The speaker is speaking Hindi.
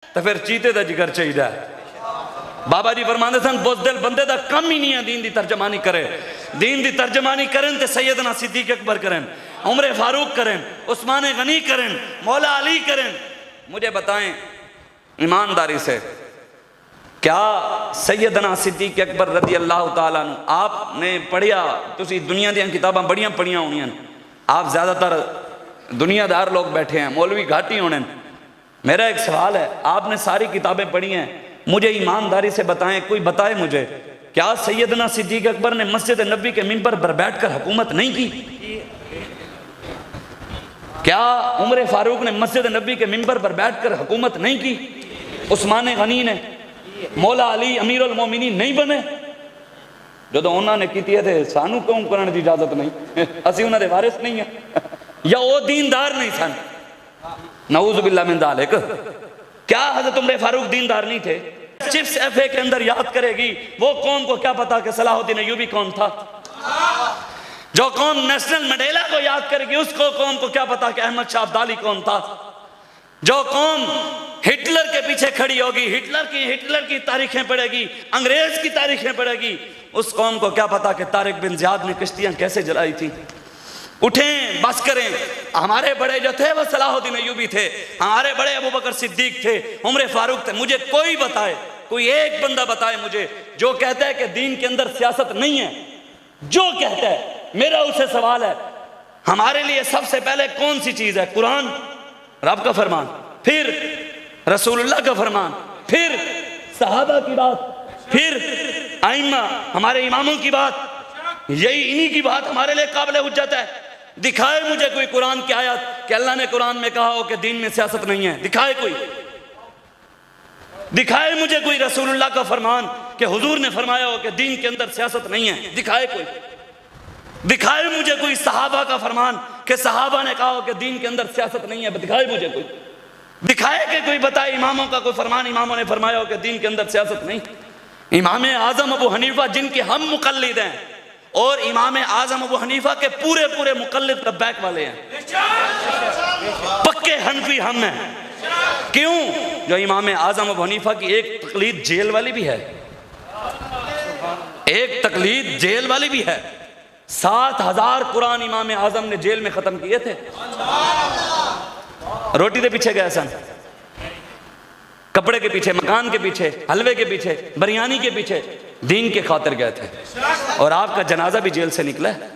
तो फिर चीते का जिक्र चाहिए। बाबा जी फरमाते सन बुज़दिल बंदे का कम ही नहीं है दीन की तर्जमानी करे। दीन की तर्जमानी करें तो सैयदना सिद्दीक़ अकबर करें, उमर फारूक करें, उस्मान गनी करें, मौला अली करें। मुझे बताएं ईमानदारी से, क्या सैयदना सिद्दीक़ अकबर रज़ी अल्लाह तआला अन्हु आपने पढ़िया? तुसी दुनिया दी किताबां बड़ियां पढ़ियां होनियां, आप ज़्यादातर दुनियादार लोग बैठे हैं, मौलवी घाटी होने। मेरा एक सवाल है, आपने सारी किताबें पढ़ी हैं, मुझे ईमानदारी से बताएं, कोई बताए मुझे, क्या सैयदना सिद्दीक़ अकबर ने मस्जिद नबी के मिंबर पर बैठकर हुकूमत नहीं की? क्या उमर फारूक ने मस्जिद नबी के मिंबर पर बैठकर हुकूमत नहीं की? उस्मान गनी ने, मौला अली अमीरुल मोमिनीन नहीं बने? जो तो उन्होंने की थे सानू क्यों करने की इजाजत नहीं? असी उन्होंने वारिस नहीं है या वो दीनदार नहीं सन? नऊज़ बिल्लाह मिन ज़ालिक। क्या हज़रत उमर फारूक दीनदार नहीं थे? चिप्स एफए के अंदर याद करेगी वो कौम को क्या पता कि सलाहुद्दीन अय्यूबी कौन था? जो कौम नेशनल मंडेला को याद करेगी उसको कौम को क्या पता कि अहमद शाह अब्दाली कौन था? जो कौम हिटलर के पीछे खड़ी होगी, हिटलर की तारीखें पढ़ेगी, अंग्रेज की तारीखें पढ़ेगी, उस कौम को क्या पता कि तारिक बिन ज़ियाद ने किश्तियां कैसे जलाई थी? उठें, बस करें। हमारे बड़े जो थे वह सलाहुद्दीन अय्यूबी थे, हमारे बड़े अबू बकर सिद्दीक थे, उमर फारूक थे। मुझे कोई बताए, कोई एक बंदा बताए मुझे जो कहता है कि दीन के अंदर सियासत नहीं है। जो कहता है, मेरा उससे सवाल है, हमारे लिए सबसे पहले कौन सी चीज है? कुरान, रब का फरमान, फिर रसूलुल्लाह का फरमान, फिर सहाबा की बात, फिर आइम्मा हमारे इमामों की बात। यही इन्हीं की बात हमारे लिए काबिल हुज्जत है। दिखाए मुझे कोई कुरान की आयत कि अल्लाह ने कुरान में कहा हो कि दीन में सियासत नहीं है। दिखाए कोई, दिखाए मुझे कोई रसूलुल्लाह का फरमान कि हुजूर ने फरमाया हो कि दीन के अंदर सियासत नहीं है। दिखाए कोई, दिखाए मुझे कोई सहाबा का फरमान कि सहाबा ने कहा हो कि दीन के अंदर सियासत नहीं है। दिखाए मुझे कोई, दिखाए कि कोई बताए इमामों का कोई फरमान, इमामों ने फरमाया हो कि दीन के अंदर सियासत नहीं। इमाम आजम अबू हनीफा जिनके हम मुकल्लिद हैं, और इमाम आजम अबू हनीफा के पूरे पूरे मुकल्लिद लब्बैक वाले हैं, पक्के हनफी हम हैं। क्यों? जो इमाम आजम अबू हनीफा की एक तकलीद जेल वाली भी है, एक तकलीद जेल वाली भी है। 7000 कुरान इमाम आजम ने जेल में खत्म किए थे। रोटी के पीछे गए सन, कपड़े के पीछे, मकान के पीछे, हलवे के पीछे, बिरयानी के पीछे, दीन के खातिर गए थे। और आपका जनाजा भी जेल से निकला है।